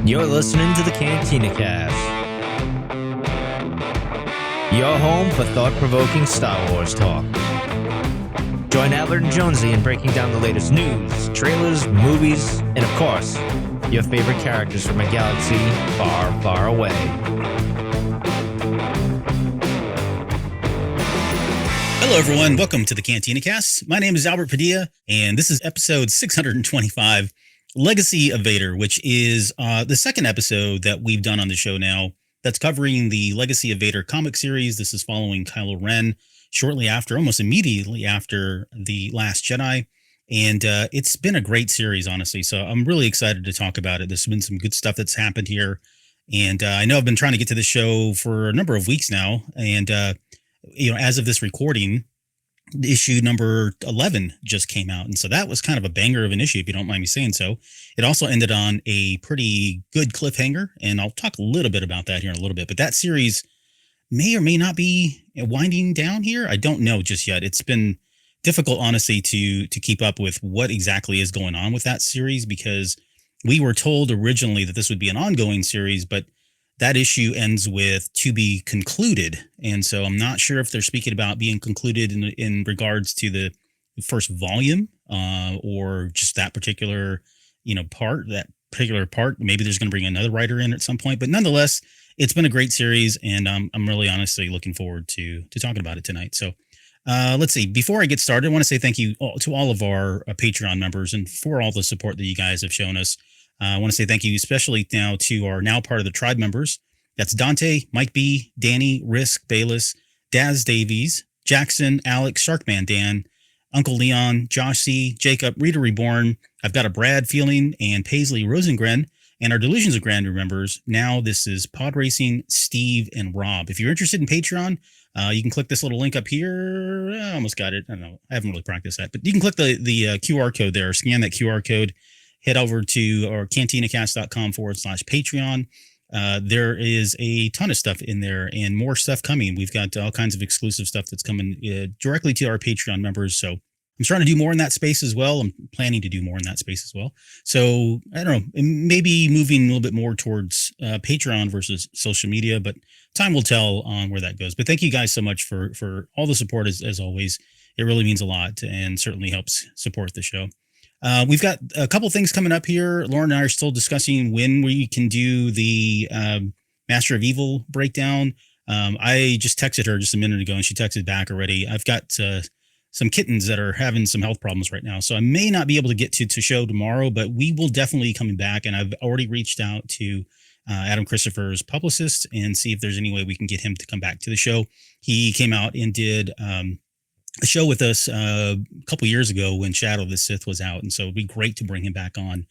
You're listening to the Cantina Cast, your home for thought-provoking Star Wars talk. Join Adler and Jonesy in breaking down the latest news, trailers, movies, and of course, your favorite characters from a galaxy far, far away. Hello, everyone. Welcome to the Cantina Cast. My name is Albert Padilla, and this is episode 625, Legacy of Vader, which is the second episode that we've done on the show now that's covering the Legacy of Vader comic series. This is following Kylo Ren shortly after, almost immediately after The Last Jedi. And it's been a great series, honestly. So I'm really excited to talk about it. There's been some good stuff that's happened here. And I know I've been trying to get to this show for a number of weeks now. And, as of this recording, issue number 11 just came out. And so that was kind of a banger of an issue, if you don't mind me saying so. It also ended on a pretty good cliffhanger, and I'll talk a little bit about that here in a little bit. But that series may or may not be winding down here. I don't know just yet. It's been difficult, honestly, to keep up with what exactly is going on with that series, because we were told originally that this would be an ongoing series, but that issue ends with to be concluded. And so I'm not sure if they're speaking about being concluded in regards to the first volume or just that particular, part. Maybe there's going to bring another writer in at some point. But nonetheless, it's been a great series, and I'm really honestly looking forward to talking about it tonight. So let's see. Before I get started, I want to say thank you to all of our Patreon members and for all the support that you guys have shown us. I want to say thank you especially now to our now part of the tribe members. That's Dante, Mike B, Danny, Risk, Bayless, Daz Davies, Jackson, Alex, Sharkman Dan, Uncle Leon, Josh C, Jacob, Rita Reborn. I've got a Brad Feeling and Paisley Rosengren, and our Delusions of Grandeur members. Now this is Pod Racing, Steve, and Rob. If you're interested in Patreon, you can click this little link up here. I almost got it. I don't know. I haven't really practiced that, but you can click the QR code there, scan that QR code. Head over to our cantinacast.com/Patreon. There is a ton of stuff in there and more stuff coming. We've got all kinds of exclusive stuff that's coming directly to our Patreon members. So I'm trying to do more in that space as well. I'm planning to do more in that space as well. So I don't know, maybe moving a little bit more towards Patreon versus social media, but time will tell on where that goes. But thank you guys so much for all the support as always. It really means a lot and certainly helps support the show. We've got a couple things coming up here. Lauren and I are still discussing when we can do the Master of Evil breakdown. I just texted her just a minute ago and she texted back already. I've got some kittens that are having some health problems right now. So I may not be able to get to show tomorrow, but we will definitely be coming back. And I've already reached out to Adam Christopher's publicist and see if there's any way we can get him to come back to the show. He came out and did a show with us a couple years ago when Shadow of the Sith was out. And so it'd be great to bring him back on.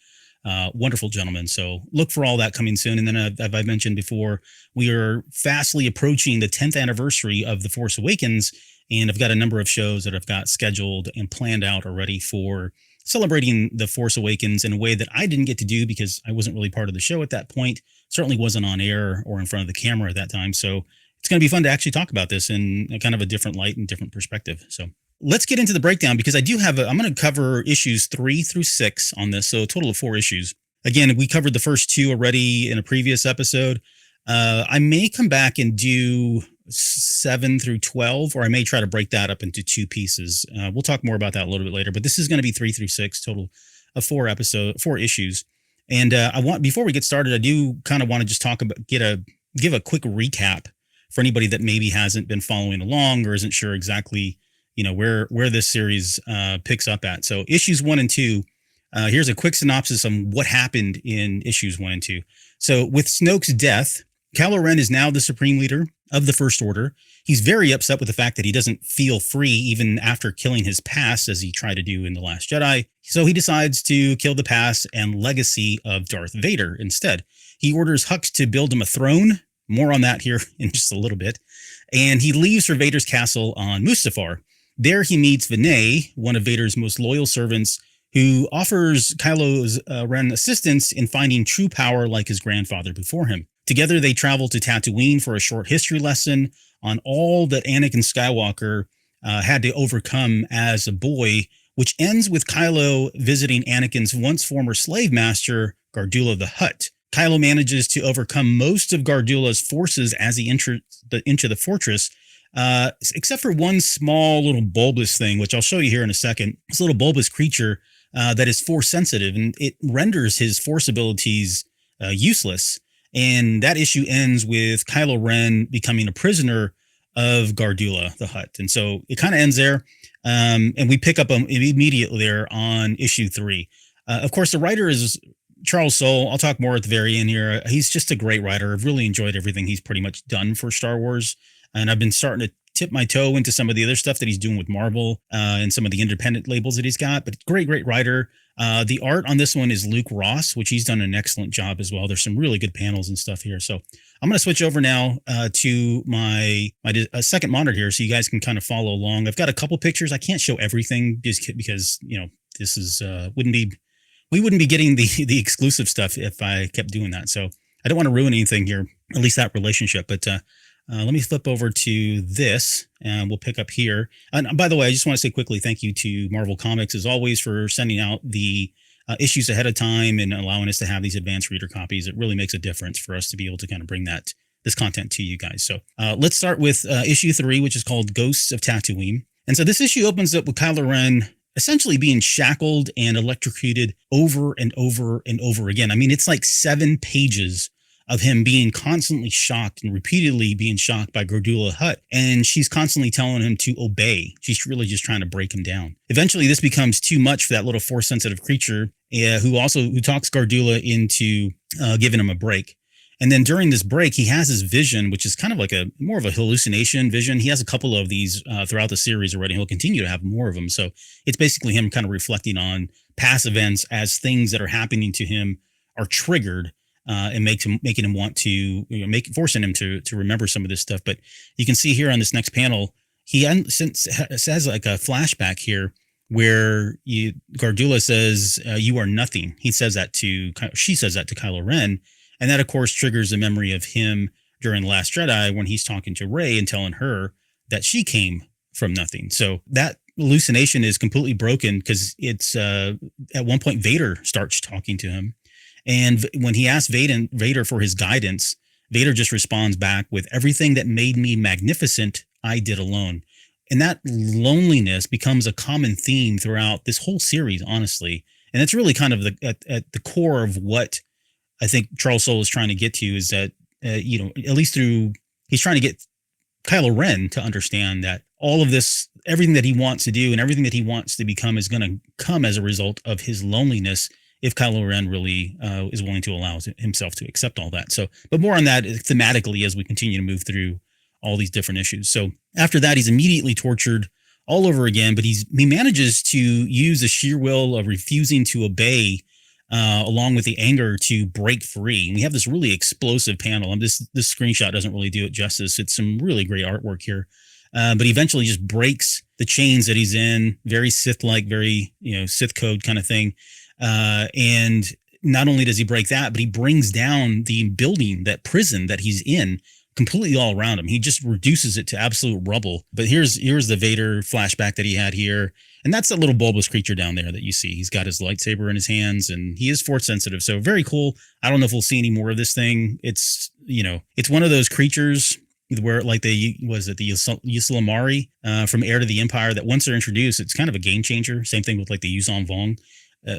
Wonderful gentleman. So look for all that coming soon. And then as I mentioned before, we are fastly approaching the 10th anniversary of The Force Awakens. And I've got a number of shows that I've got scheduled and planned out already for celebrating The Force Awakens in a way that I didn't get to do because I wasn't really part of the show at that point. Certainly wasn't on air or in front of the camera at that time. So it's going to be fun to actually talk about this in a kind of a different light and different perspective. So let's get into the breakdown because I'm going to cover issues 3 through 6 on this. So a total of 4 issues. Again, we covered the first 2 already in a previous episode. I may come back and do 7 through 12, or I may try to break that up into 2 pieces. We'll talk more about that a little bit later, but this is going to be 3 through 6, total of 4 issues. And before we get started, I do kind of want to just give a quick recap for anybody that maybe hasn't been following along or isn't sure exactly, where this series picks up at. So issues 1 and 2, here's a quick synopsis on what happened in issues 1 and 2. So with Snoke's death, Kylo Ren is now the Supreme Leader of the First Order. He's very upset with the fact that he doesn't feel free even after killing his past as he tried to do in The Last Jedi. So he decides to kill the past and legacy of Darth Vader instead. He orders Hux to build him a throne. More on that here in just a little bit. And he leaves for Vader's castle on Mustafar. There he meets Vinay, one of Vader's most loyal servants, who offers Kylo Ren assistance in finding true power like his grandfather before him. Together, they travel to Tatooine for a short history lesson on all that Anakin Skywalker had to overcome as a boy, which ends with Kylo visiting Anakin's once former slave master, Gardula the Hutt, Kylo manages to overcome most of Gardula's forces as he enters into the fortress, except for one small little bulbous thing, which I'll show you here in a second. This little bulbous creature that is force sensitive, and it renders his force abilities useless. And that issue ends with Kylo Ren becoming a prisoner of Gardula, the Hutt. And so it kind of ends there. And we pick up immediately there on issue 3. Of course, the writer is Charles Soule. I'll talk more at the very end here. He's just a great writer. I've really enjoyed everything he's pretty much done for Star Wars. And I've been starting to tip my toe into some of the other stuff that he's doing with Marvel and some of the independent labels that he's got. But great writer. The art on this one is Luke Ross, which he's done an excellent job as well. There's some really good panels and stuff here. So I'm going to switch over now to my second monitor here so you guys can kind of follow along. I've got a couple pictures. I can't show everything just because, this is we wouldn't be getting the exclusive stuff if I kept doing that. So I don't want to ruin anything here, at least that relationship. But let me flip over to this and we'll pick up here. And by the way, I just want to say quickly, thank you to Marvel Comics as always for sending out the issues ahead of time and allowing us to have these advanced reader copies. It really makes a difference for us to be able to kind of bring this content to you guys. So let's start with issue 3, which is called Ghosts of Tatooine. And so this issue opens up with Kylo Ren essentially being shackled and electrocuted over and over and over again. I mean, it's like 7 pages of him being constantly shocked and repeatedly being shocked by Gardula Hutt. And she's constantly telling him to obey. She's really just trying to break him down. Eventually, this becomes too much for that little force-sensitive creature who talks Gardula into giving him a break. And then during this break, he has his vision, which is kind of like more of a hallucination vision. He has a couple of these throughout the series already. He'll continue to have more of them. So it's basically him kind of reflecting on past events as things that are happening to him are triggered and making him want to, forcing him to remember some of this stuff. But you can see here on this next panel, he says like a flashback here where Gardula says, "You are nothing." She says that to Kylo Ren. And that, of course, triggers a memory of him during The Last Jedi when he's talking to Rey and telling her that she came from nothing. So that hallucination is completely broken because it's at one point Vader starts talking to him. And when he asks Vader for his guidance, Vader just responds back with, "Everything that made me magnificent, I did alone." And that loneliness becomes a common theme throughout this whole series, honestly. And it's really kind of at the core of what I think Charles Soule is trying to get to is that, at least he's trying to get Kylo Ren to understand that all of this, everything that he wants to do and everything that he wants to become is going to come as a result of his loneliness if Kylo Ren really is willing to allow himself to accept all that. So, but more on that thematically as we continue to move through all these different issues. So after that, he's immediately tortured all over again, but he manages to use the sheer will of refusing to obey along with the anger to break free. And we have this really explosive panel. And this screenshot doesn't really do it justice. It's some really great artwork here. But he eventually just breaks the chains that he's in, very Sith-like, very, Sith code kind of thing. And not only does he break that, but he brings down the building, that prison that he's in, completely all around him. He just reduces it to absolute rubble. But here's the Vader flashback that he had here. And that's that little bulbous creature down there that you see. He's got his lightsaber in his hands and he is force sensitive. So very cool. I don't know if we'll see any more of this thing. It's, it's one of those creatures where like the Yuslamari from Heir to the Empire that once they're introduced, it's kind of a game changer. Same thing with like the Yuzon Vong.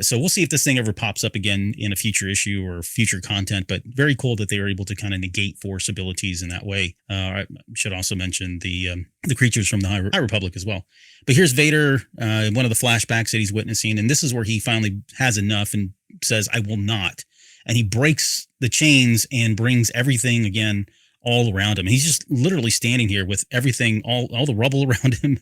So we'll see if this thing ever pops up again in a future issue or future content, but very cool that they were able to kind of negate force abilities in that way. I should also mention the creatures from the High Republic as well. But here's Vader, one of the flashbacks that he's witnessing. And this is where he finally has enough and says, "I will not." And he breaks the chains and brings everything again all around him. He's just literally standing here with everything, all the rubble around him.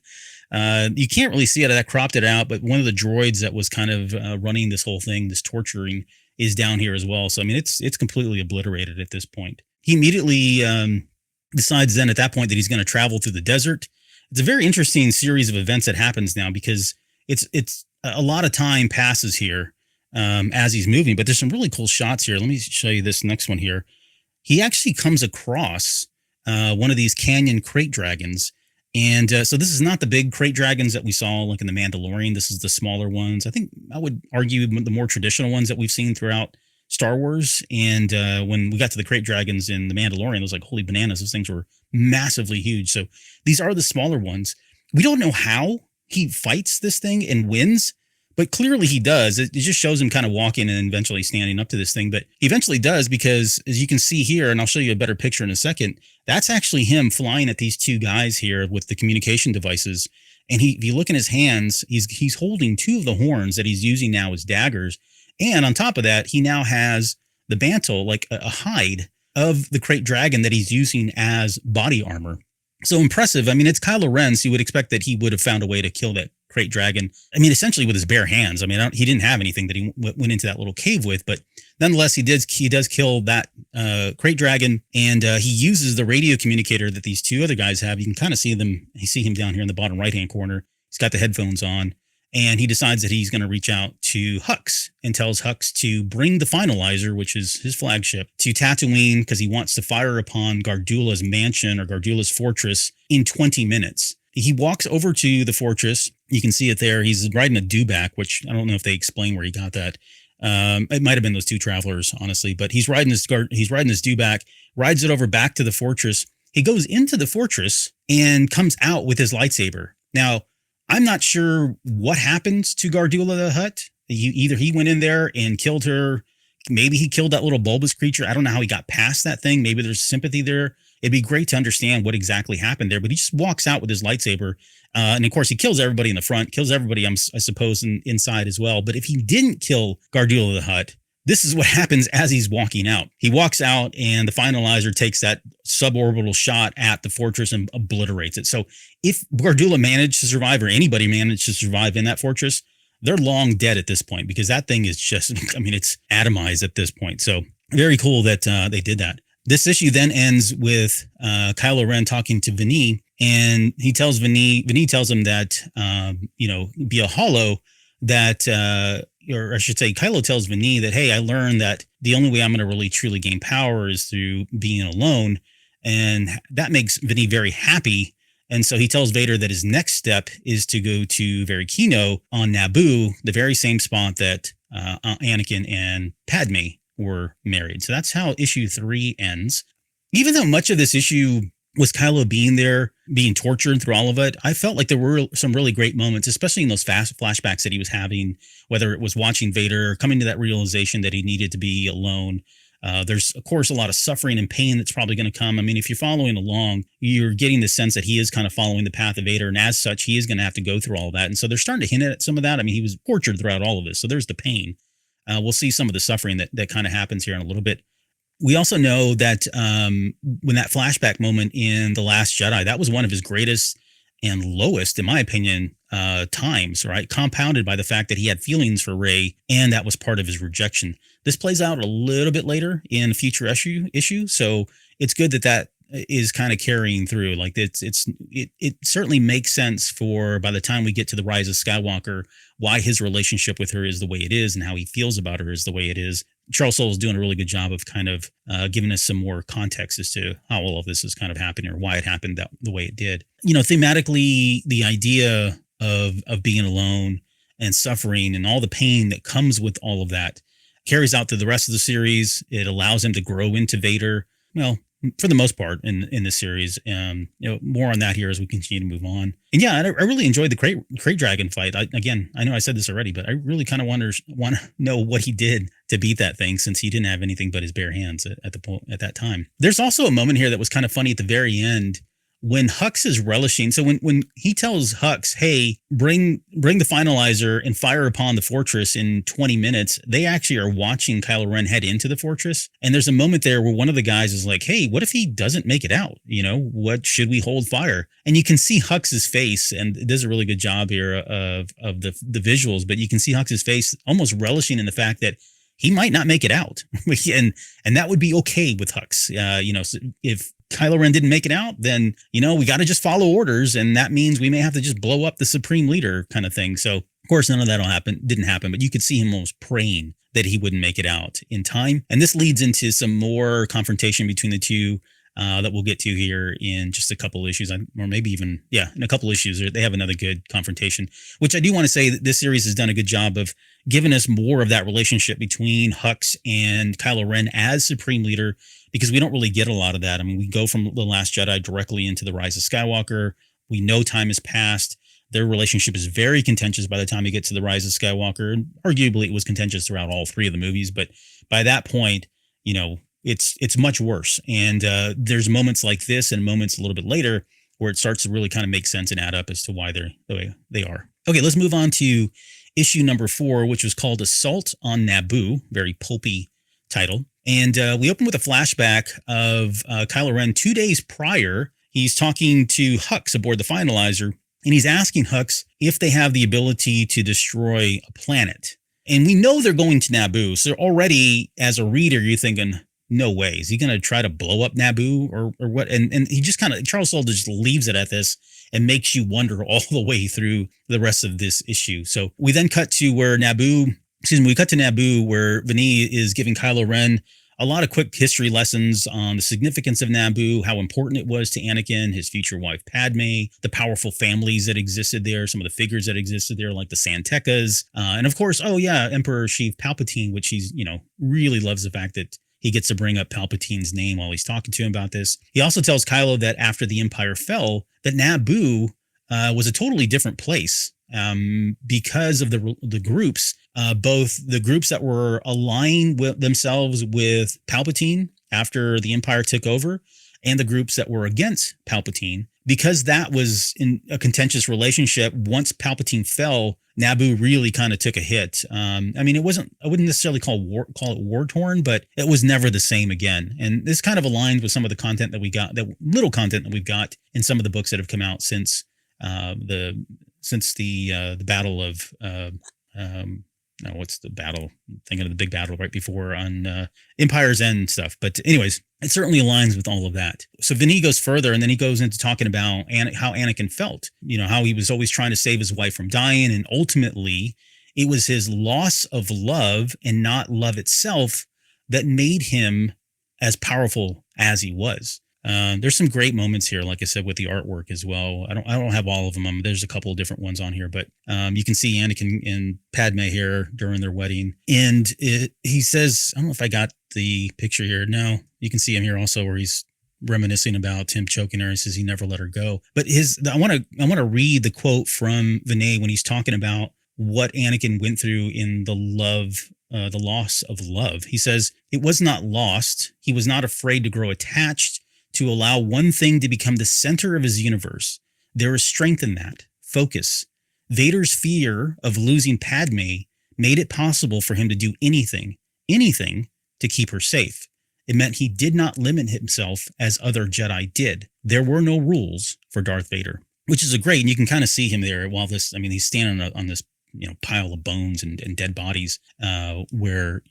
You can't really see it. I cropped it out, but one of the droids that was kind of running this whole thing, this torturing, is down here as well. So, I mean, it's completely obliterated at this point. He immediately decides then at that point that he's going to travel through the desert. It's a very interesting series of events that happens now because it's a lot of time passes here as he's moving, but there's some really cool shots here. Let me show you this next one here. He actually comes across one of these canyon crate dragons. And so this is not the big crate dragons that we saw like in The Mandalorian. This is the smaller ones. I think I would argue the more traditional ones that we've seen throughout Star Wars. And when we got to the crate dragons in The Mandalorian, it was like, holy bananas, those things were massively huge. So these are the smaller ones. We don't know how he fights this thing and wins, but clearly he does. It just shows him kind of walking and eventually standing up to this thing. But he eventually does, because as you can see here, and I'll show you a better picture in a second, that's actually him flying at these two guys here with the communication devices. And if you look in his hands, he's holding two of the horns that he's using now as daggers. And on top of that, he now has the mantle, like a hide of the crate dragon that he's using as body armor. So impressive. I mean, it's Kylo Ren, so you would expect that he would have found a way to kill that crate dragon. I mean, essentially with his bare hands. I mean, he didn't have anything that he went into that little cave with, but nonetheless, he does kill that crate dragon, and he uses the radio communicator that these two other guys have. You can kind of see them. You see him down here in the bottom right-hand corner. He's got the headphones on, and he decides that he's going to reach out to Hux and tells Hux to bring the finalizer, which is his flagship, to Tatooine, because he wants to fire upon Gardulla's mansion or Gardulla's fortress in 20 minutes. He walks over to the fortress. You can see it there. He's riding a dewback, which I don't know if they explain where he got that. It might have been those two travelers, honestly, but he's riding this dewback, rides it over back to the fortress. He goes into the fortress and comes out with his lightsaber. Now, I'm not sure what happens to Gardulla the Hutt. Either he went in there and killed her. Maybe he killed that little bulbous creature. I don't know how he got past that thing. Maybe there's sympathy there. It'd be great to understand what exactly happened there, but he just walks out with his lightsaber. And of course, he kills everybody in the front, kills everybody, I suppose, inside as well. But if he didn't kill Gardulla the Hutt, this is what happens as he's walking out. He walks out, and the finalizer takes that suborbital shot at the fortress and obliterates it. So if Gardulla managed to survive, or anybody managed to survive in that fortress, they're long dead at this point, because that thing is just, I mean, it's atomized at this point. So very cool that they did that. This issue then ends with Kylo Ren talking to Vinny, and he tells Vinny tells him that, be a hollow, that, or I should say, Kylo tells Vinny that, hey, I learned that the only way I'm going to really truly gain power is through being alone. And that makes Vinny very happy. And so he tells Vader that his next step is to go to Varikino on Naboo, the very same spot that Anakin and Padme were married. So that's how issue 3 ends. Even though much of this issue was Kylo being there, being tortured through all of it, I felt like there were some really great moments, especially in those fast flashbacks that he was having, whether it was watching Vader, coming to that realization that he needed to be alone. There's, of course, a lot of suffering and pain that's probably going to come. I mean, if you're following along, you're getting the sense that he is kind of following the path of Vader, and as such, he is going to have to go through all of that. And so they're starting to hint at some of that. I mean, he was tortured throughout all of this, so there's the pain. We'll see some of the suffering that kind of happens here in a little bit. We also know that when that flashback moment in The Last Jedi, that was one of his greatest and lowest, in my opinion, times, right? Compounded by the fact that he had feelings for Rey, and that was part of his rejection. This plays out a little bit later in a future issue, so it's good that is kind of carrying through. Like it certainly makes sense for, by the time we get to the Rise of Skywalker, why his relationship with her is the way it is and how he feels about her is the way it is. Charles Soule is doing a really good job of kind of giving us some more context as to how all of this is kind of happening, or why it happened the way it did. Thematically, the idea of being alone and suffering and all the pain that comes with all of that carries out to the rest of the series. It allows him to grow into Vader. Well, for the most part in this series. More on that here as we continue to move on. And yeah, I really enjoyed the crate dragon fight. I know I said this already, but I really kind of want to know what he did to beat that thing, since he didn't have anything but his bare hands at that time. There's also a moment here that was kind of funny at the very end, when Hux is relishing. So when he tells Hux, hey, bring the finalizer and fire upon the fortress in 20 minutes, they actually are watching Kylo Ren head into the fortress. And there's a moment there where one of the guys is like, hey, what if he doesn't make it out? What should we hold fire? And you can see Hux's face, and it does a really good job here of the visuals, but you can see Hux's face almost relishing in the fact that he might not make it out. and that would be okay with Hux. So if Kylo Ren didn't make it out, then, we got to just follow orders. And that means we may have to just blow up the supreme leader kind of thing. So, of course, none of that didn't happen, but you could see him almost praying that he wouldn't make it out in time. And this leads into some more confrontation between the two. that we'll get to here in just a couple issues, or maybe even, in a couple issues. They have another good confrontation, which I do want to say that this series has done a good job of giving us more of that relationship between Hux and Kylo Ren as Supreme Leader, because we don't really get a lot of that. I mean, we go from The Last Jedi directly into The Rise of Skywalker. We know time has passed. Their relationship is very contentious by the time we get to The Rise of Skywalker. And arguably, it was contentious throughout all three of the movies. But by that point, it's much worse. And there's moments like this and moments a little bit later where it starts to really kind of make sense and add up as to why they're the way they are. Okay, let's move on to issue number 4, which was called Assault on Naboo. Very pulpy title. And we open with a flashback of Kylo Ren 2 days prior. He's talking to Hux aboard the Finalizer. And he's asking Hux if they have the ability to destroy a planet. And we know they're going to Naboo. So already, as a reader, you're thinking, no way. Is he going to try to blow up Naboo or what? And he just kind of, Charles Soule just leaves it at this and makes you wonder all the way through the rest of this issue. So we then cut to where Naboo where Vinny is giving Kylo Ren a lot of quick history lessons on the significance of Naboo, how important it was to Anakin, his future wife Padme, the powerful families that existed there, some of the figures that existed there, like the Santekas, and of course, Emperor Sheev Palpatine, which he's really loves the fact that he gets to bring up Palpatine's name while he's talking to him about this. He also tells Kylo that after the Empire fell, that Naboo was a totally different place because of the groups. Both the groups that were aligned with themselves with Palpatine after the Empire took over, and the groups that were against Palpatine, because that was in a contentious relationship. Once Palpatine fell, Naboo really kind of took a hit. I mean, I wouldn't necessarily call it war torn, but it was never the same again. And this kind of aligns with some of the content that we got, that little content that we've got in some of the books that have come out since the battle of what's the battle? I'm thinking of the big battle right before on Empire's End stuff. But anyways, it certainly aligns with all of that. So Vinny goes further, and then he goes into talking about how Anakin felt, how he was always trying to save his wife from dying. And ultimately, it was his loss of love and not love itself that made him as powerful as he was. There's some great moments here, like I said, with the artwork as well. I don't have all of them. There's a couple of different ones on here, but you can see Anakin and Padme here during their wedding. And he says, I don't know if I got the picture here. No, you can see him here also, where he's reminiscing about him choking her. He says he never let her go. But I want to read the quote from Vinay when he's talking about what Anakin went through in the loss of love. He says, "It was not lost. He was not afraid to grow attached, to allow one thing to become the center of his universe. There is strength in that. Focus. Vader's fear of losing Padme made it possible for him to do anything to keep her safe. It meant he did not limit himself as other Jedi did. There were no rules for Darth Vader," which is great. And you can kind of see him there while he's standing on this, pile of bones and dead bodies, where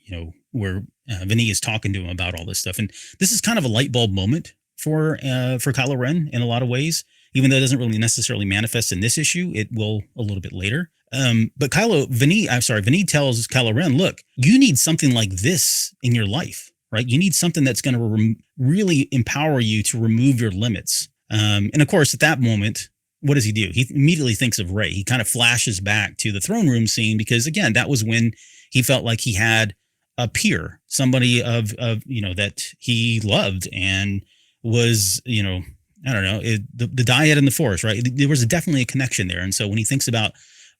Vinny is talking to him about all this stuff. And this is kind of a light bulb moment for Kylo Ren in a lot of ways, even though it doesn't really necessarily manifest in this issue. It will a little bit later. But Vinny tells Kylo Ren, look, you need something like this in your life, right? You need something that's going to really empower you to remove your limits. And of course, at that moment, what does he do? He immediately thinks of Rey. He kind of flashes back to the throne room scene, because again, that was when he felt like he had a peer, somebody of that he loved and was, the dyad in the Force, right? There was definitely a connection there. And so when he thinks about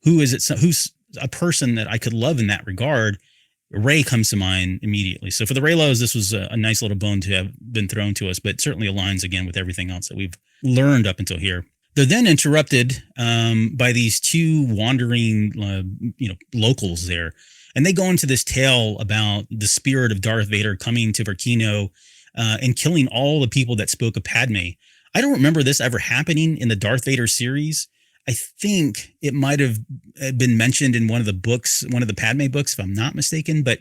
who's a person that I could love in that regard, Rey comes to mind immediately. So for the Reylos, this was a nice little bone to have been thrown to us, but certainly aligns again with everything else that we've learned up until here. They're then interrupted by these two wandering, locals there. And they go into this tale about the spirit of Darth Vader coming to Verkino and killing all the people that spoke of Padme. I don't remember this ever happening in the Darth Vader series. I think it might have been mentioned in one of the books, one of the Padme books, if I'm not mistaken. But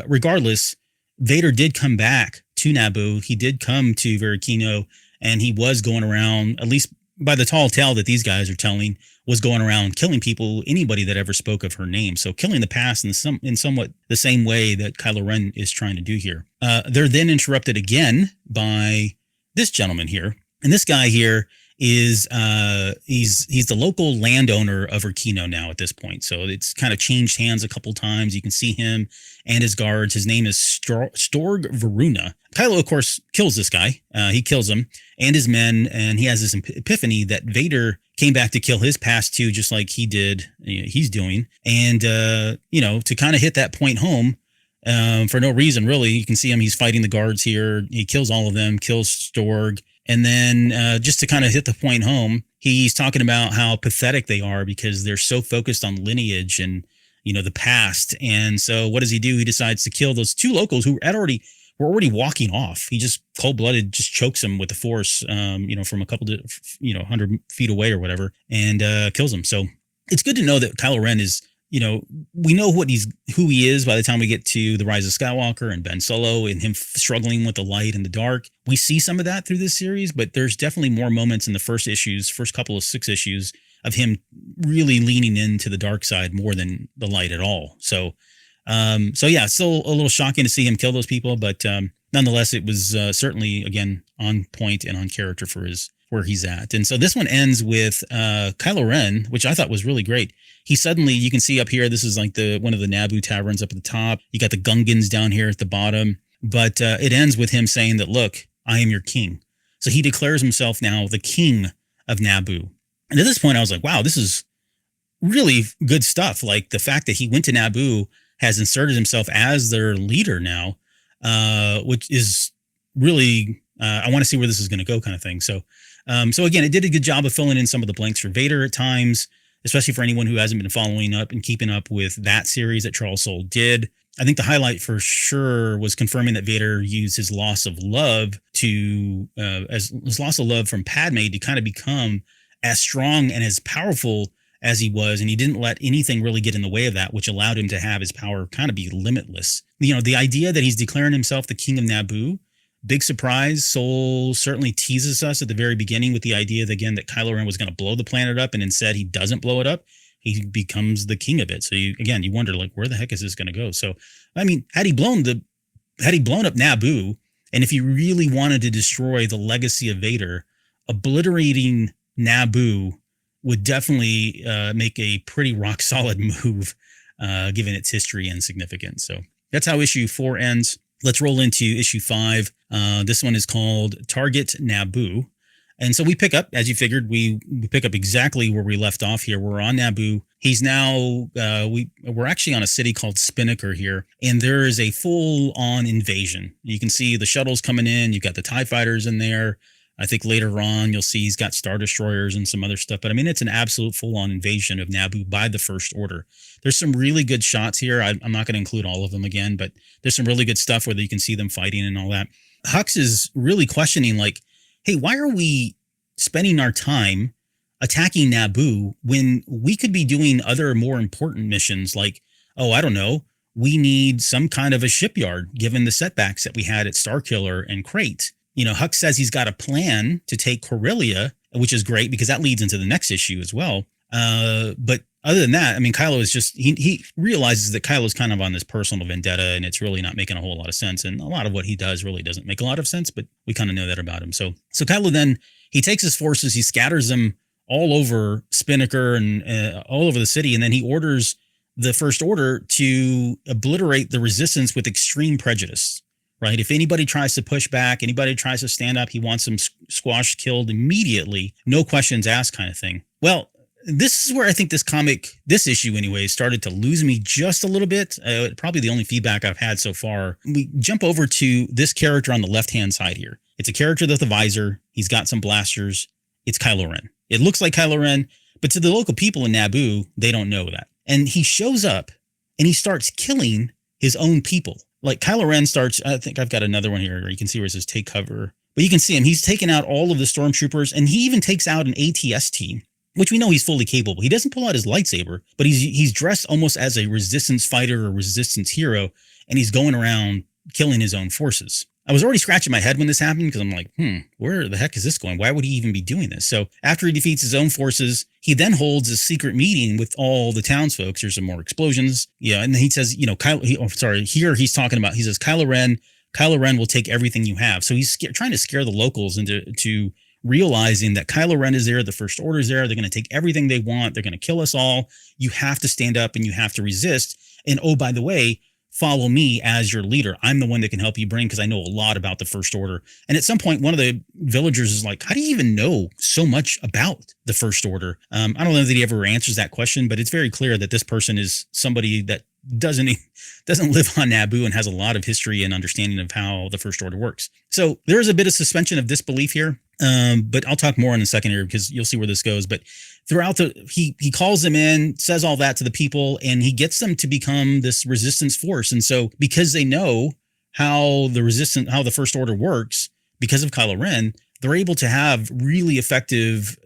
regardless, Vader did come back to Naboo. He did come to Verkino, and he was going around, at least by the tall tale that these guys are telling, was going around killing people, anybody that ever spoke of her name. So killing the past in somewhat the same way that Kylo Ren is trying to do here. They're then interrupted again by this gentleman here. And this guy here is he's the local landowner of Urkino now at this point. So it's kind of changed hands a couple times. You can see him and his guards. His name is Storg Varuna. Kylo, of course, kills this guy. He kills him and his men, and he has this epiphany that Vader came back to kill his past too, just like he did. He's doing, and to kind of hit that point home. For no reason, really. You can see him. He's fighting the guards here. He kills all of them, kills Storg. And then just to kind of hit the point home, he's talking about how pathetic they are because they're so focused on lineage and, the past. And so what does he do? He decides to kill those two locals who were already walking off. He just cold-blooded just chokes them with the force, from a couple to, 100 feet away or whatever, and kills them. So it's good to know that Kylo Ren is, we know who he is by the time we get to The Rise of Skywalker and Ben Solo and him struggling with the light and the dark. We see some of that through this series, but there's definitely more moments in the first couple of 6 issues of him really leaning into the dark side more than the light at all. So yeah, still a little shocking to see him kill those people, but nonetheless, it was certainly, again, on point and on character for where he's at. And so this one ends with Kylo Ren, which I thought was really great. He suddenly, you can see up here, this is like one of the Naboo taverns up at the top. You got the Gungans down here at the bottom, but it ends with him saying that, look, I am your king. So he declares himself now the king of Naboo. And at this point, I was like, wow, this is really good stuff. Like the fact that he went to Naboo, has inserted himself as their leader now, which is really, I want to see where this is going to go kind of thing. So again, it did a good job of filling in some of the blanks for Vader at times, especially for anyone who hasn't been following up and keeping up with that series that Charles Soule did. I think the highlight for sure was confirming that Vader used his loss of love from Padme to kind of become as strong and as powerful as he was, and he didn't let anything really get in the way of that, which allowed him to have his power kind of be limitless. The idea that he's declaring himself the king of Naboo, big surprise. Soule certainly teases us at the very beginning with the idea that, again, that Kylo Ren was going to blow the planet up, and instead he doesn't blow it up. He becomes the king of it. So you wonder, like, where the heck is this going to go? So, I mean, had he blown up Naboo, and if he really wanted to destroy the legacy of Vader, obliterating Naboo would definitely make a pretty rock solid move, given its history and significance. So that's how issue 4 ends. Let's roll into issue 5. This one is called Target Naboo. And so we pick up, as you figured, we pick up exactly where we left off here. We're on Naboo. He's now, we're actually on a city called Spinnaker here, and there is a full-on invasion. You can see the shuttles coming in. You've got the TIE fighters in there. I think later on, you'll see he's got Star Destroyers and some other stuff. But I mean, it's an absolute full-on invasion of Naboo by the First Order. There's some really good shots here. I'm not going to include all of them again, but there's some really good stuff where you can see them fighting and all that. Hux is really questioning, like, hey, why are we spending our time attacking Naboo when we could be doing other more important missions? Like, oh, I don't know, we need some kind of a shipyard given the setbacks that we had at Starkiller and Crate. Hux says he's got a plan to take Corellia, which is great because that leads into the next issue as well. But other than that, I mean, Kylo is just, he realizes that Kylo's kind of on this personal vendetta, and it's really not making a whole lot of sense. And a lot of what he does really doesn't make a lot of sense, but we kind of know that about him. So Kylo then, he takes his forces, he scatters them all over Spinnaker and all over the city. And then he orders the First Order to obliterate the resistance with extreme prejudice. Right? If anybody tries to push back, anybody tries to stand up, he wants them squashed, killed immediately, no questions asked kind of thing. Well, this is where I think this issue anyway, started to lose me just a little bit. Probably the only feedback I've had so far. We jump over to this character on the left-hand side here. It's a character with a visor. He's got some blasters. It's Kylo Ren. It looks like Kylo Ren, but to the local people in Naboo, they don't know that. And he shows up and he starts killing his own people. Like Kylo Ren starts, I think I've got another one here where you can see where it says take cover. But you can see him. He's taken out all of the stormtroopers, and he even takes out an ATST, which we know he's fully capable. He doesn't pull out his lightsaber, but he's dressed almost as a resistance fighter or resistance hero, and he's going around killing his own forces. I was already scratching my head when this happened because I'm like, where the heck is this going? Why would he even be doing this? So after he defeats his own forces, he then holds a secret meeting with all the townsfolk. There's some more explosions. Yeah. And he says, here he's talking about, he says, Kylo Ren, Kylo Ren will take everything you have. So he's trying to scare the locals into realizing that Kylo Ren is there, the First Order is there. They're going to take everything they want. They're going to kill us all. You have to stand up and you have to resist. And oh, by the way, follow me as your leader. I'm the one that can help you bring, because I know a lot about the First Order. And at some point, one of the villagers is like, how do you even know so much about the First Order? I don't know that he ever answers that question, but it's very clear that this person is somebody that doesn't live on Naboo and has a lot of history and understanding of how the First Order works. So there is a bit of suspension of disbelief here. But I'll talk more in a second here, because you'll see where this goes. But throughout he calls them in, says all that to the people, and he gets them to become this resistance force. And so because they know how the First Order works, because of Kylo Ren, they're able to have really effective,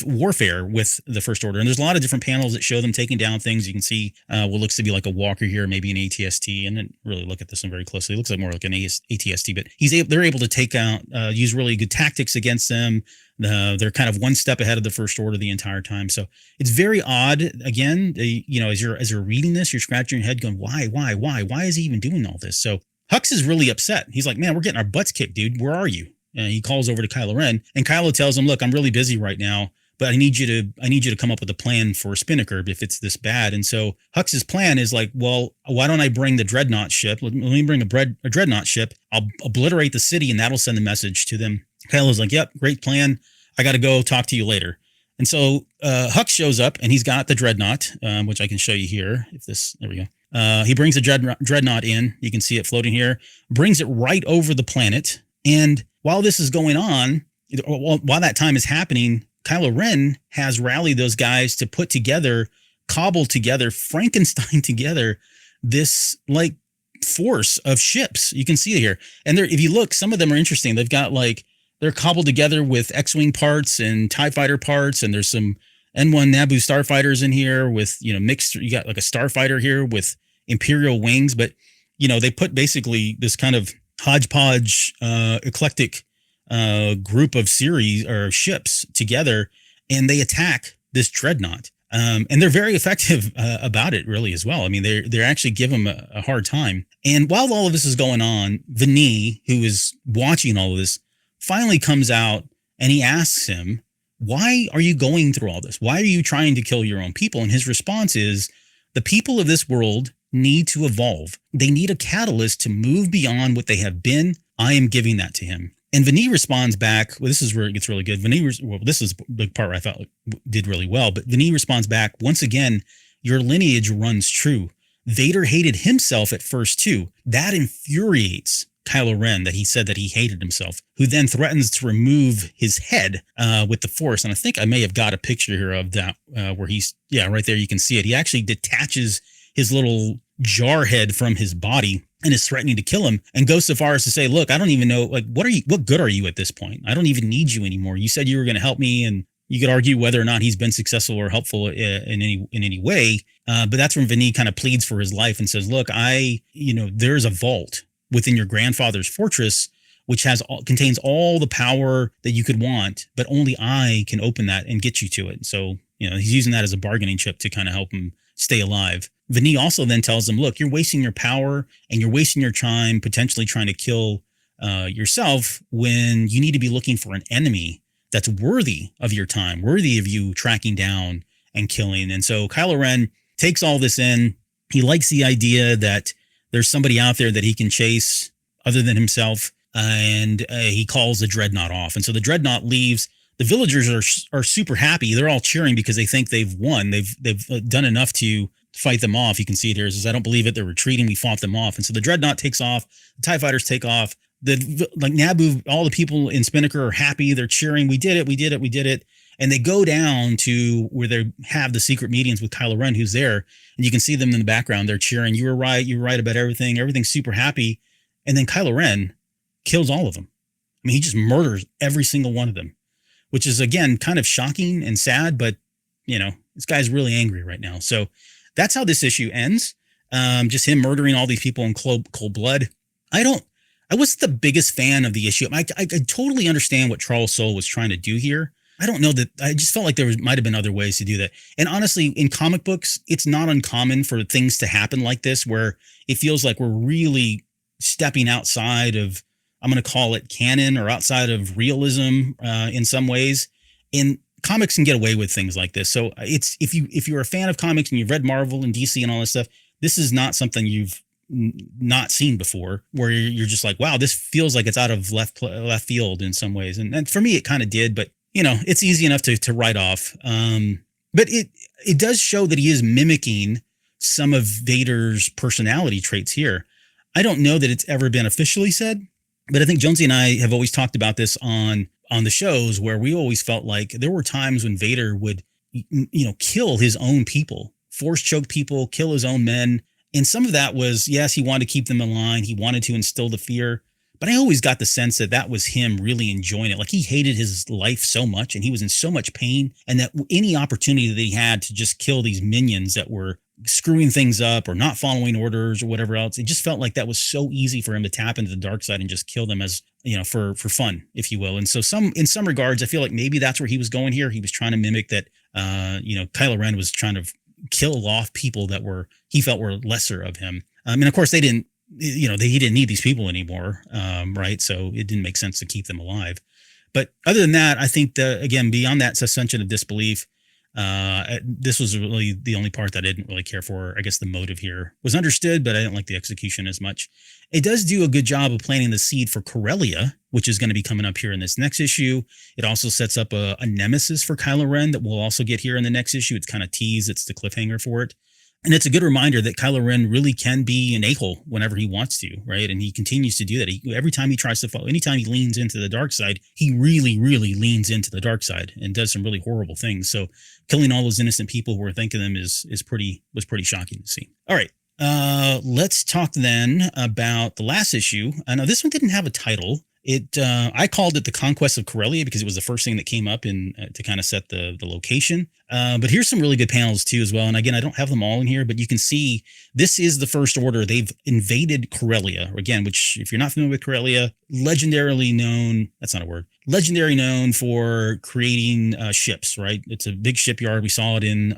warfare with the First Order. And there's a lot of different panels that show them taking down things. You can see what looks to be like a walker here, maybe an ATST, and then really look at this one very closely. It looks like more like an ATST, but they're able to take out, use really good tactics against them. They're kind of one step ahead of the First Order the entire time. So it's very odd. Again, as you're reading this, you're scratching your head going, why is he even doing all this? So Hux is really upset. He's like, man, we're getting our butts kicked, dude. Where are you? He calls over to Kylo Ren, and Kylo tells him, look, I'm really busy right now, but I need you to come up with a plan for Spinnaker if it's this bad. And so Hux's plan is like, well, why don't I bring the Dreadnought ship? Let me bring a Dreadnought ship. I'll obliterate the city, and that'll send a message to them. Kylo's like, yep, great plan. I got to go talk to you later. And so Hux shows up, and he's got the Dreadnought, which I can show you here. There we go. He brings the Dreadnought in. You can see it floating here, brings it right over the planet. And while this is going on, while that time is happening, Kylo Ren has rallied those guys to cobble together, Frankenstein together, this like force of ships. You can see it here. And if you look, some of them are interesting. They've got they're cobbled together with X-Wing parts and TIE fighter parts. And there's some N1 Naboo starfighters in here with, mixed. You got like a starfighter here with Imperial wings, but, they put basically this kind of hodgepodge, eclectic group of series or ships together, and they attack this Dreadnought. And they're very effective about it, really, as well. I mean, they're actually give them a hard time. And while all of this is going on, Vinny, who is watching all of this, finally comes out and he asks him, why are you going through all this? Why are you trying to kill your own people? And his response is, the people of this world need to evolve. They need a catalyst to move beyond what they have been. I am giving that to him. And Vinny responds back. Well, this is where it gets really good. This is the part where I thought did really well. But Vinny responds back, once again, your lineage runs true. Vader hated himself at first too. That infuriates Kylo Ren, that he said that he hated himself, who then threatens to remove his head with the Force. And I think I may have got a picture here of that where right there. You can see it. He actually detaches his little jar head from his body and is threatening to kill him, and goes so far as to say, look, I don't even know, what good are you at this point? I don't even need you anymore. You said you were going to help me, and you could argue whether or not he's been successful or helpful in any way. But that's when Vinny kind of pleads for his life and says, look, there's a vault within your grandfather's fortress, which contains all the power that you could want, but only I can open that and get you to it. So, he's using that as a bargaining chip to kind of help him stay alive. Vinny also then tells him, look, you're wasting your power and you're wasting your time potentially trying to kill yourself when you need to be looking for an enemy that's worthy of your time, worthy of you tracking down and killing. And so Kylo Ren takes all this in. He likes the idea that there's somebody out there that he can chase other than himself. And he calls the Dreadnought off. And so the Dreadnought leaves. The villagers are super happy. They're all cheering because they think they've won. They've done enough to fight them off. You can see it here. It says, I don't believe it. They're retreating. We fought them off. And so the Dreadnought takes off. The TIE fighters take off. Naboo, all the people in Spinnaker are happy. They're cheering. We did it. We did it. We did it. And they go down to where they have the secret meetings with Kylo Ren, who's there. And you can see them in the background. They're cheering. You were right. You were right about everything. Everything's super happy. And then Kylo Ren kills all of them. I mean, he just murders every single one of them, which is, again, kind of shocking and sad. But, this guy's really angry right now. So that's how this issue ends. Just him murdering all these people in cold blood. I wasn't the biggest fan of the issue. I totally understand what Charles Soule was trying to do here. I don't know that. I just felt like might have been other ways to do that. And honestly, in comic books, it's not uncommon for things to happen like this, where it feels like we're really stepping outside of, I'm going to call it canon, or outside of realism in some ways. And comics can get away with things like this. So it's, if you're a fan of comics and you've read Marvel and DC and all this stuff, this is not something you've not seen before, where you're just like, wow, this feels like it's out of left field in some ways. And for me, it kind of did, but it's easy enough to write off. But it does show that he is mimicking some of Vader's personality traits here. I don't know that it's ever been officially said, but I think Jonesy and I have always talked about this on the shows, where we always felt like there were times when Vader would, kill his own people, force choke people, kill his own men. And some of that was, yes, he wanted to keep them in line. He wanted to instill the fear. But I always got the sense that was him really enjoying it. Like, he hated his life so much, and he was in so much pain, and that any opportunity that he had to just kill these minions that were screwing things up or not following orders or whatever else, it just felt like that was so easy for him to tap into the dark side and just kill them as, for fun, if you will. And so in some regards, I feel like maybe that's where he was going here. He was trying to mimic that, Kylo Ren was trying to kill off people that he felt were lesser of him. And of course they didn't, he didn't need these people anymore. Right. So it didn't make sense to keep them alive. But other than that, I think again, beyond that suspension of disbelief, this was really the only part that I didn't really care for. I guess the motive here was understood, but I didn't like the execution as much. It does do a good job of planting the seed for Corellia, which is going to be coming up here in this next issue. It also sets up a nemesis for Kylo Ren that we'll also get here in the next issue. It's kind of teased. It's the cliffhanger for it. And it's a good reminder that Kylo Ren really can be an a-hole whenever he wants to, right? And he continues to do that. Every time he tries to follow, anytime he leans into the dark side, he really, really leans into the dark side and does some really horrible things. So killing all those innocent people who were thinking them was pretty shocking to see. All right. Let's talk then about the last issue. I know this one didn't have a title. I called it The Conquest of Corellia because it was the first thing that came up to kind of set the location. But here's some really good panels too as well. And again, I don't have them all in here, but you can see this is the First Order. They've invaded Corellia again, which, if you're not familiar with Corellia, legendary known for creating ships, right? It's a big shipyard. We saw it in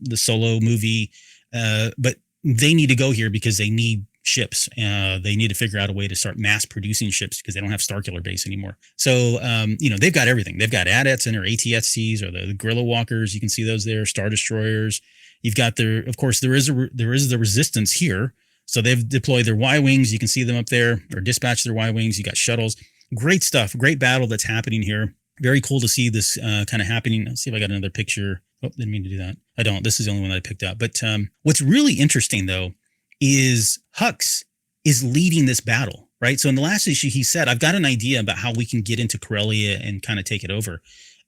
the Solo movie, but they need to go here because they need ships. They need to figure out a way to start mass producing ships because they don't have Starkiller Base anymore. So, they've got everything. They've got AT-ATs and their ATSTs, or the guerrilla walkers. You can see those there, Star Destroyers. You've got of course, there is the Resistance here. So they've deployed their Y-Wings. You can see them up there, or dispatched their Y-Wings. You got shuttles. Great stuff. Great battle that's happening here. Very cool to see this kind of happening. Let's see if I got another picture. Oh, didn't mean to do that. I don't. This is the only one that I picked out. But what's really interesting, though, is Hux is leading this battle, right? So in the last issue, he said, I've got an idea about how we can get into Corellia and kind of take it over.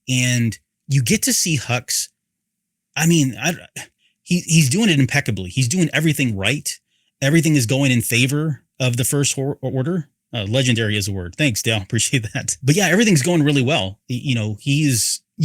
And you get to see Hux. I mean, he's doing it impeccably. He's doing everything right. Everything is going in favor of the First Order. Legendary is a word. Thanks, Dale. Appreciate that. But yeah, everything's going really well. You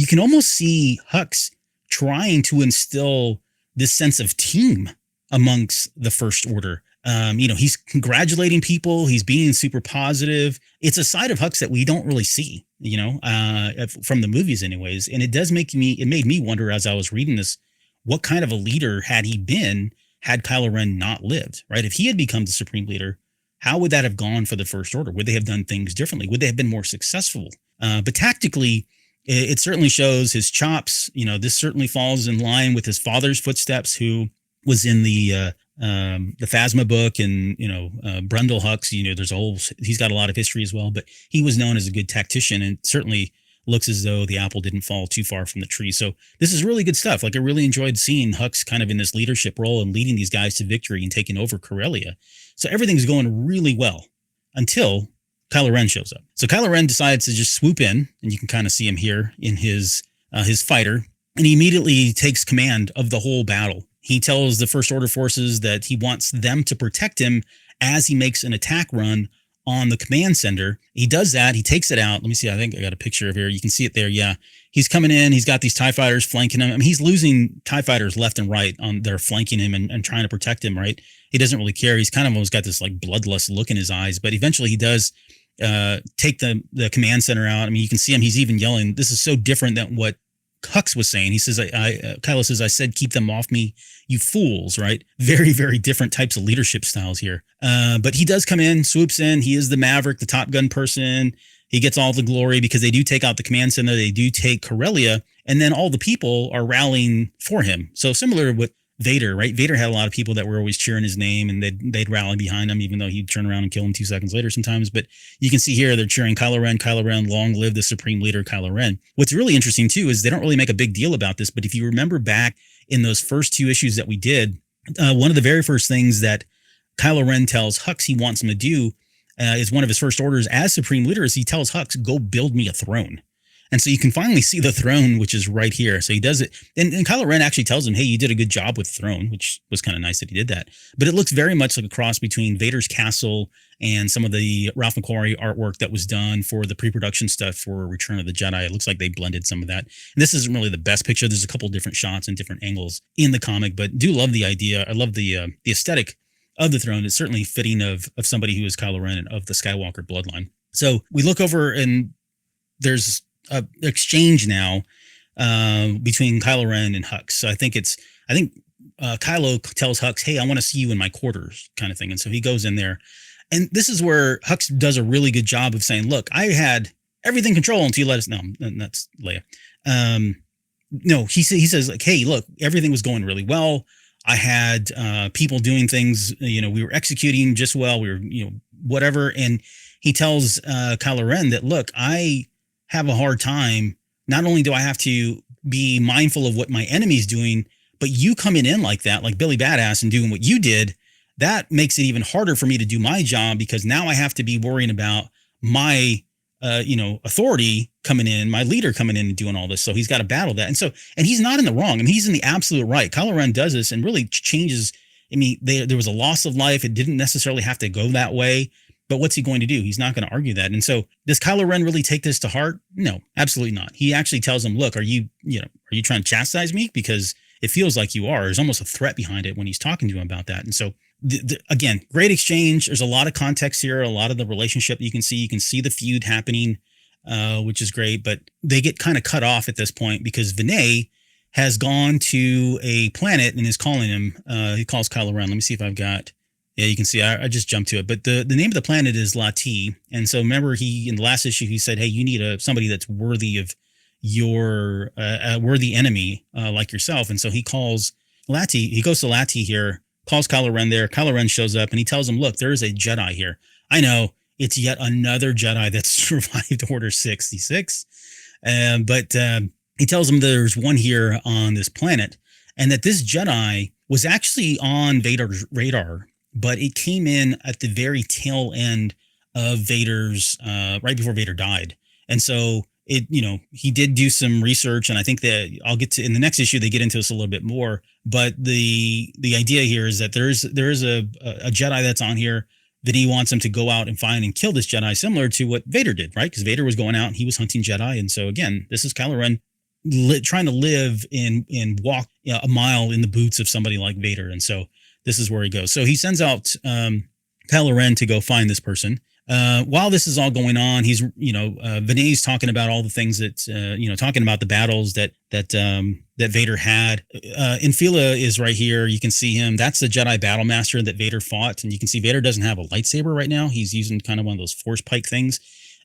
can almost see Hux trying to instill this sense of team amongst the First Order. He's congratulating people. He's being super positive. It's a side of Hux that we don't really see, from the movies anyways. And it made me wonder as I was reading this, what kind of a leader had he been had Kylo Ren not lived, right? If he had become the Supreme Leader, how would that have gone for the First Order? Would they have done things differently? Would they have been more successful? But tactically, it certainly shows his chops. This certainly falls in line with his father's footsteps, who was in the Phasma book, and Brundle Hux. He's got a lot of history as well, but he was known as a good tactician, and certainly looks as though the apple didn't fall too far from the tree. So this is really good stuff. Like, I really enjoyed seeing Hux kind of in this leadership role and leading these guys to victory and taking over Corellia. So everything's going really well until Kylo Ren shows up. So Kylo Ren decides to just swoop in, and you can kind of see him here in his fighter, and he immediately takes command of the whole battle. He tells the First Order forces that he wants them to protect him as he makes an attack run on the command center. He does that. He takes it out. Let me see. I think I got a picture of here. You can see it there. Yeah. He's coming in. He's got these TIE fighters flanking him. I mean, he's losing TIE fighters left and right they're flanking him and trying to protect him, right? He doesn't really care. He's kind of almost got this like bloodlust look in his eyes, but eventually he does take the command center out. I mean, you can see him. He's even yelling. This is so different than what Hux was saying. He says, Kylo says, I said, keep them off me, you fools, right? Very, very different types of leadership styles here. But he does come in, swoops in. He is the Maverick, the Top Gun person. He gets all the glory because they do take out the command center. They do take Corellia, and then all the people are rallying for him. So similar to what Vader, right? Vader had a lot of people that were always cheering his name, and they'd rally behind him, even though he'd turn around and kill him 2 seconds later sometimes. But you can see here, they're cheering Kylo Ren, long live the supreme leader, Kylo Ren. What's really interesting too, is they don't really make a big deal about this, but if you remember back in those first 2 issues that we did, one of the very first things that Kylo Ren tells Hux he wants him to do is one of his first orders as supreme leader is he tells Hux, go build me a throne. And so you can finally see the throne, which is right here. So he does it. And Kylo Ren actually tells him, hey, you did a good job with the throne, which was kind of nice that he did that. But it looks very much like a cross between Vader's castle and some of the Ralph McQuarrie artwork that was done for the pre-production stuff for Return of the Jedi. It looks like they blended some of that. And this isn't really the best picture. There's a couple different shots and different angles in the comic, but do love the idea. I love the aesthetic of the throne. It's certainly fitting of somebody who is Kylo Ren and of the Skywalker bloodline. So we look over and there's a exchange now between Kylo Ren and Hux. So I think Kylo tells Hux, hey, I want to see you in my quarters kind of thing. And so he goes in there. And this is where Hux does a really good job of saying, look, I had everything control until you let us know. That's Leia. No, he says like, hey, look, everything was going really well. I had people doing things, we were executing just well. We were, whatever. And he tells Kylo Ren that, look, I have a hard time. Not only do I have to be mindful of what my enemy's doing, but you coming in like that, like Billy Badass and doing what you did, that makes it even harder for me to do my job because now I have to be worrying about my, authority coming in, my leader coming in and doing all this. So he's got to battle that. And he's not in the wrong. I mean, he's in the absolute right. Kylo Ren does this and really changes. I mean, there was a loss of life. It didn't necessarily have to go that way. But what's he going to do? He's not going to argue that. And so does Kylo Ren really take this to heart? No, absolutely not. He actually tells him, look, are you trying to chastise me? Because it feels like you are. There's almost a threat behind it when he's talking to him about that. And so again, great exchange. There's a lot of context here, a lot of the relationship you can see the feud happening, which is great, but they get kind of cut off at this point because Vinay has gone to a planet and is calling him, he calls Kylo Ren. Let me see if I've got, yeah, you can see, I just jumped to it, but the name of the planet is Lati. And so remember in the last issue, he said, hey, you need somebody that's worthy of your, worthy enemy, like yourself. And so he calls Lati, he goes to Lati here, calls Kylo Ren there. Kylo Ren shows up and he tells him, look, there is a Jedi here. I know it's yet another Jedi that survived Order 66. But he tells him there's one here on this planet and that this Jedi was actually on Vader's radar, but it came in at the very tail end of Vader's, right before Vader died. And so he did do some research, and I think that I'll get to in the next issue, they get into this a little bit more, but the idea here is that there is a Jedi that's on here that he wants him to go out and find and kill this Jedi, similar to what Vader did, right? Because Vader was going out and he was hunting Jedi. And so again, this is Kylo Ren trying to live and walk a mile in the boots of somebody like Vader. And so this is where he goes. So he sends out Kylo Ren to go find this person. While this is all going on, he's, Vinay's talking about all the things that, talking about the battles that Vader had. Infila is right here. You can see him. That's the Jedi battle master that Vader fought. And you can see Vader doesn't have a lightsaber right now. He's using kind of one of those force pike things.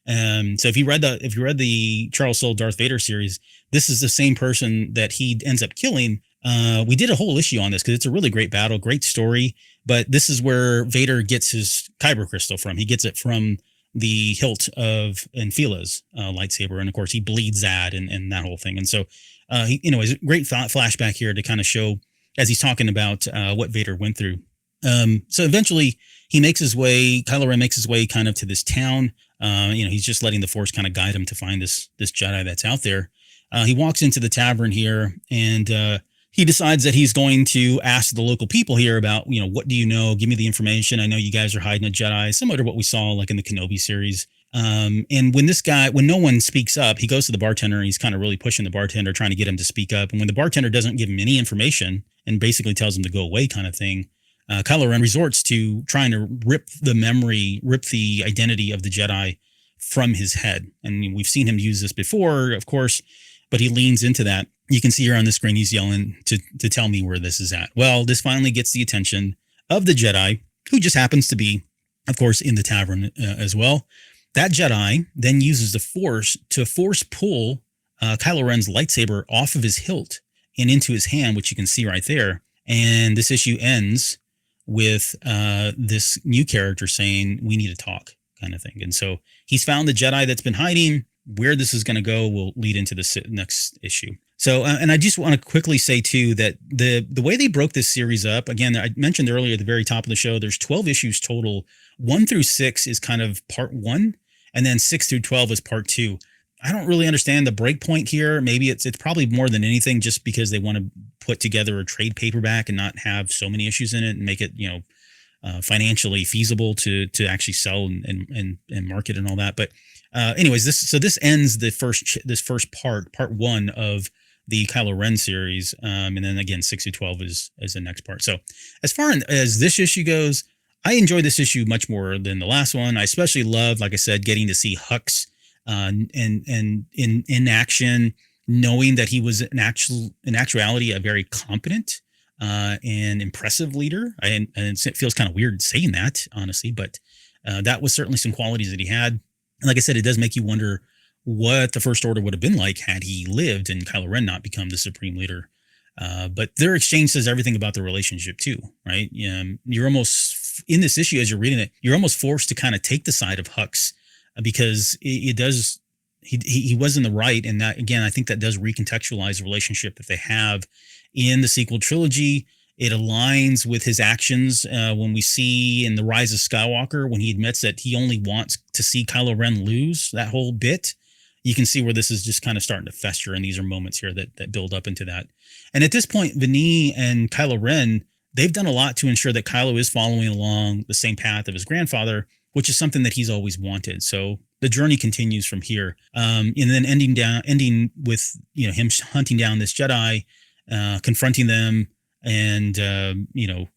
So if you read the Charles Soule Darth Vader series, this is the same person that he ends up killing. We did a whole issue on this because it's a really great battle, great story. But this is where Vader gets his kyber crystal from. He gets it from the hilt of Enfila's lightsaber. And of course he bleeds that and that whole thing. And so, it's a great flashback here to kind of show as he's talking about what Vader went through. So eventually Kylo Ren makes his way kind of to this town. He's just letting the Force kind of guide him to find this Jedi that's out there. He walks into the tavern here and, he decides that he's going to ask the local people here about, what do you know? Give me the information. I know you guys are hiding a Jedi, similar to what we saw like in the Kenobi series. And when no one speaks up, he goes to the bartender and he's kind of really pushing the bartender, trying to get him to speak up. And when the bartender doesn't give him any information and basically tells him to go away kind of thing, Kylo Ren resorts to trying to rip the identity of the Jedi from his head. And we've seen him use this before, of course. but he leans into that. You can see here on the screen, he's yelling to tell me where this is at. Well, this finally gets the attention of the Jedi, who just happens to be, of course, in the tavern as well. That Jedi then uses the Force to force pull Kylo Ren's lightsaber off of his hilt and into his hand, which you can see right there. And this issue ends with this new character saying, "We need to talk," kind of thing. And so he's found the Jedi that's been hiding. Where this is going to go will lead into the next issue. So, and I just want to quickly say too that the way they broke this series up, again, I mentioned earlier at the very top of the show, there's 12 issues total. 1 through 6 is kind of part 1, and then 6 through 12 is part 2. I don't really understand the break point here. Maybe it's probably more than anything just because they want to put together a trade paperback and not have so many issues in it and make it, financially feasible to actually sell and market and all that. But anyways, this ends this first part 1 of the Kylo Ren series, and then again 6 through 12 is the next part. So as far as this issue goes, I enjoyed this issue much more than the last one. I especially loved, like I said, getting to see Hux and in action, knowing that he was in actuality a very competent and impressive leader. And it feels kind of weird saying that, honestly, but that was certainly some qualities that he had. And like I said, it does make you wonder what the First Order would have been like had he lived and Kylo Ren not become the supreme leader. But their exchange says everything about the relationship too, right? You're almost, in this issue, as you're reading it, you're almost forced to kind of take the side of Hux because it does, he was in the right. And that, again, I think that does recontextualize the relationship that they have in the sequel trilogy. It aligns with his actions when we see in The Rise of Skywalker, when he admits that he only wants to see Kylo Ren lose, that whole bit. You can see where this is just kind of starting to fester, and these are moments here that build up into that. And at this point, Vinny and Kylo Ren, they've done a lot to ensure that Kylo is following along the same path of his grandfather, which is something that he's always wanted. So the journey continues from here, and then ending with him hunting down this Jedi, confronting them, and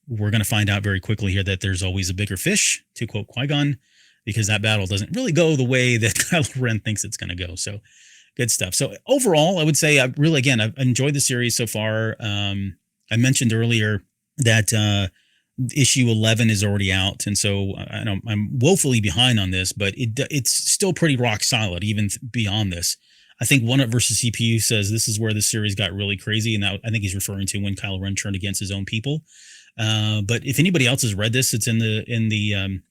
we're going to find out very quickly here that there's always a bigger fish, to quote Qui-Gon, because that battle doesn't really go the way that Kylo Ren thinks it's going to go. So good stuff. So overall, I would say I've enjoyed the series so far. I mentioned earlier that issue 11 is already out. And so I'm woefully behind on this, but it's still pretty rock solid, even beyond this. I think One Up versus CPU says this is where the series got really crazy. And that, I think he's referring to when Kylo Ren turned against his own people. But if anybody else has read this, it's in the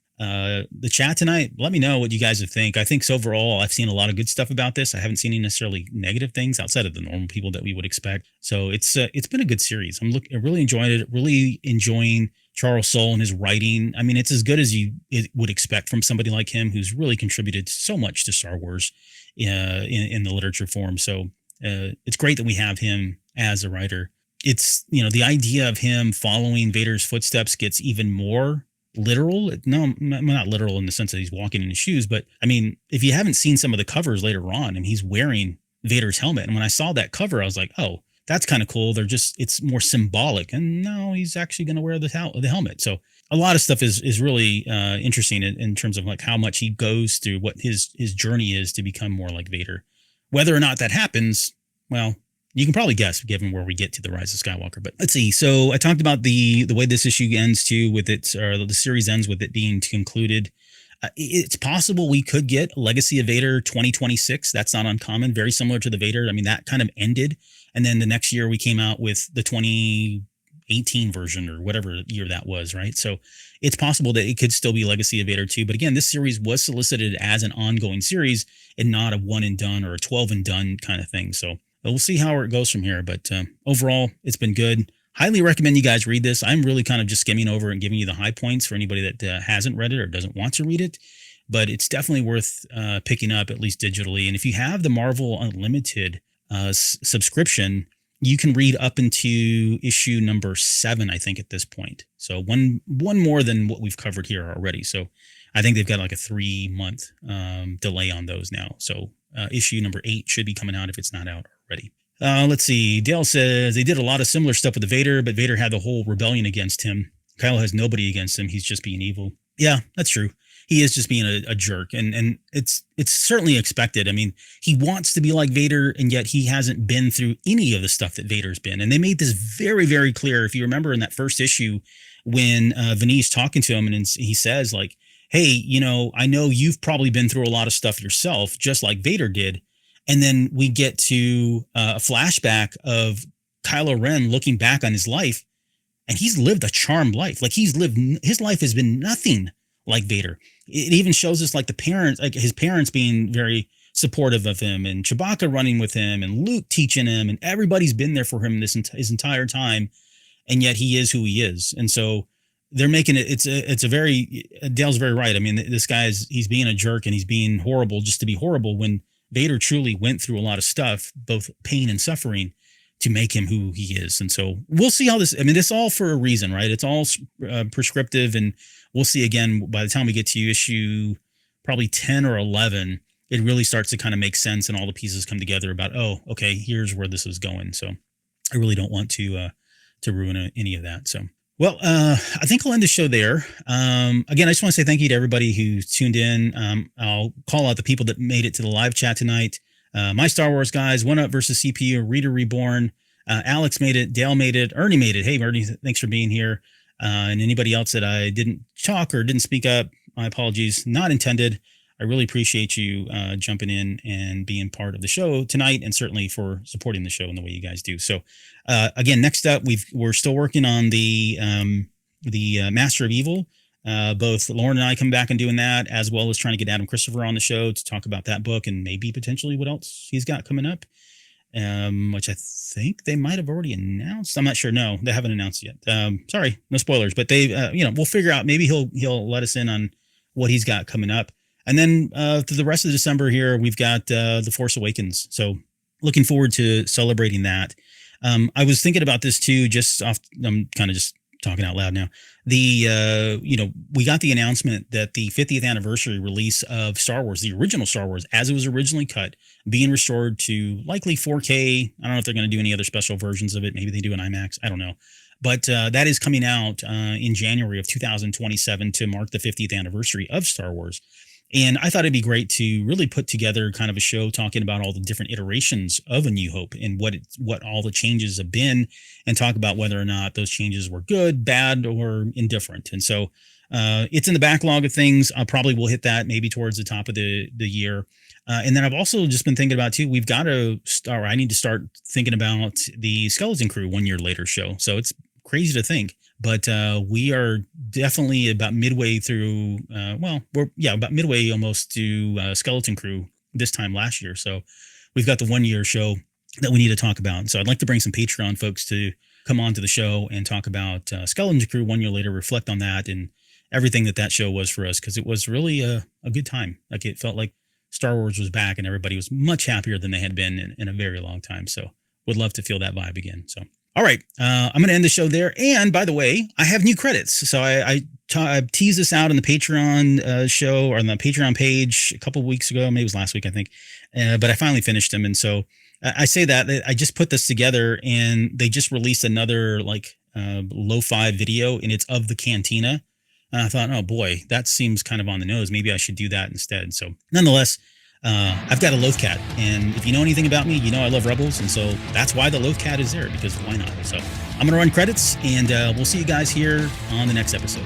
chat tonight. Let me know what you guys think. I think overall, I've seen a lot of good stuff about this. I haven't seen any necessarily negative things outside of the normal people that we would expect. So it's been a good series. I'm really enjoying it. Really enjoying Charles Soule and his writing. I mean, it's as good as you would expect from somebody like him, who's really contributed so much to Star Wars in the literature form. So it's great that we have him as a writer. It's, the idea of him following Vader's footsteps gets even more literal. No, not literal in the sense that he's walking in his shoes, but I mean, if you haven't seen some of the covers later on, and he's wearing Vader's helmet. And when I saw that cover, I was like, oh, that's kind of cool. It's more symbolic. And no, he's actually going to wear the helmet. So a lot of stuff is really interesting in terms of like how much he goes through, what his journey is to become more like Vader. Whether or not that happens, well, you can probably guess given where we get to the Rise of Skywalker. But let's see. So I talked about the way this issue ends too, with the series ends with it being concluded. It's possible we could get Legacy of Vader 2026. That's not uncommon. Very similar to the Vader. I mean, that kind of ended. And then the next year we came out with the 2018 version or whatever year that was, right? So it's possible that it could still be Legacy of Vader 2. But again, this series was solicited as an ongoing series and not a one and done or a 12 and done kind of thing. So we'll see how it goes from here. But overall, it's been good. Highly recommend you guys read this. I'm really kind of just skimming over and giving you the high points for anybody that hasn't read it or doesn't want to read it. But it's definitely worth picking up, at least digitally. And if you have the Marvel Unlimited subscription, you can read up into issue number 7, I think, at this point. So one more than what we've covered here already. So I think they've got like a 3-month delay on those now. So issue number 8 should be coming out if it's not out already. Let's see. Dale says they did a lot of similar stuff with the Vader, but Vader had the whole rebellion against him. Kylo has nobody against him. He's just being evil. Yeah, that's true. He is just being a jerk, and it's certainly expected. I mean, he wants to be like Vader, and yet he hasn't been through any of the stuff that Vader's been. And they made this very, very clear. If you remember in that first issue, when Vinny's talking to him, and he says like, "Hey, I know you've probably been through a lot of stuff yourself, just like Vader did." And then we get to a flashback of Kylo Ren looking back on his life, and he's lived a charmed life. Like his life has been nothing like Vader. It even shows us like his parents being very supportive of him, and Chewbacca running with him, and Luke teaching him, and everybody's been there for him his entire time, and yet he is who he is. And so they're making it. Dale's very right. I mean, this he's being a jerk, and he's being horrible just to be horrible, when Vader truly went through a lot of stuff, both pain and suffering, to make him who he is. And so we'll see how this, I mean, it's all for a reason, right? It's all prescriptive, and we'll see again, by the time we get to issue probably 10 or 11, it really starts to kind of make sense, and all the pieces come together about, oh, okay, here's where this is going. So I really don't want to ruin any of that. So, well, I think I'll end the show there. Again, I just want to say thank you to everybody who tuned in. I'll call out the people that made it to the live chat tonight. My Star Wars guys, One Up versus CPU, Reader Reborn, Alex made it, Dale made it, Ernie made it. Hey, Ernie, thanks for being here. And anybody else that I didn't talk or didn't speak up, my apologies, not intended. I really appreciate you jumping in and being part of the show tonight, and certainly for supporting the show in the way you guys do. So again, next up, we're still working on the Master of Evil. Both Lauren and I come back and doing that, as well as trying to get Adam Christopher on the show to talk about that book and maybe potentially what else he's got coming up, which I think they might have already announced. I'm not sure. No, they haven't announced yet. Sorry, no spoilers, but they, we'll figure out. Maybe he'll let us in on what he's got coming up. And then through the rest of December here, we've got The Force Awakens. So looking forward to celebrating that. I was thinking about this too, I'm kind of just talking out loud now. We got the announcement that the 50th anniversary release of Star Wars, the original Star Wars, as it was originally cut, being restored to likely 4K. I don't know if they're going to do any other special versions of it. Maybe they do an IMAX. I don't know. But that is coming out in January of 2027 to mark the 50th anniversary of Star Wars. And I thought it'd be great to really put together kind of a show talking about all the different iterations of A New Hope and what all the changes have been, and talk about whether or not those changes were good, bad, or indifferent. And so it's in the backlog of things. I probably will hit that maybe towards the top of the year. And then I've also just been thinking about too, I need to start thinking about the Skeleton Crew 1 year later show. So it's crazy to think, but we are definitely about midway through. About midway almost to Skeleton Crew this time last year. So we've got the 1 year show that we need to talk about. So I'd like to bring some Patreon folks to come on to the show and talk about Skeleton Crew 1 year later, reflect on that and everything that show was for us, because it was really a good time. Like, it felt like Star Wars was back and everybody was much happier than they had been in a very long time. So would love to feel that vibe again. So, all right, I'm going to end the show there. And by the way, I have new credits. So I teased this out on the Patreon show, or on the Patreon page a couple of weeks ago. Maybe it was last week, I think. But I finally finished them. And so I say that I just put this together, and they just released another lo-fi video, and it's of the cantina. And I thought, oh boy, that seems kind of on the nose. Maybe I should do that instead. So nonetheless, I've got a Loath Cat, and if you know anything about me, you know I love Rebels, and so that's why the Loath Cat is there, because why not? So I'm going to run credits, and we'll see you guys here on the next episode.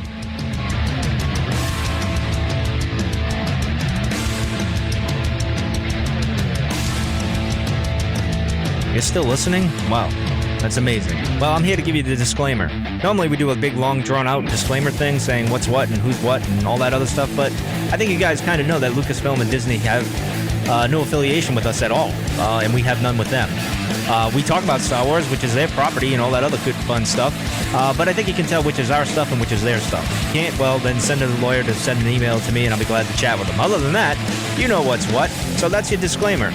You're still listening? Wow, that's amazing. Well, I'm here to give you the disclaimer. Normally we do a big, long, drawn-out disclaimer thing saying what's what and who's what and all that other stuff, but I think you guys kind of know that Lucasfilm and Disney have no affiliation with us at all, and we have none with them. We talk about Star Wars, which is their property, and all that other good, fun stuff, but I think you can tell which is our stuff and which is their stuff. If you can't, well, then send a lawyer to send an email to me, and I'll be glad to chat with them. Other than that, you know what's what, so that's your disclaimer.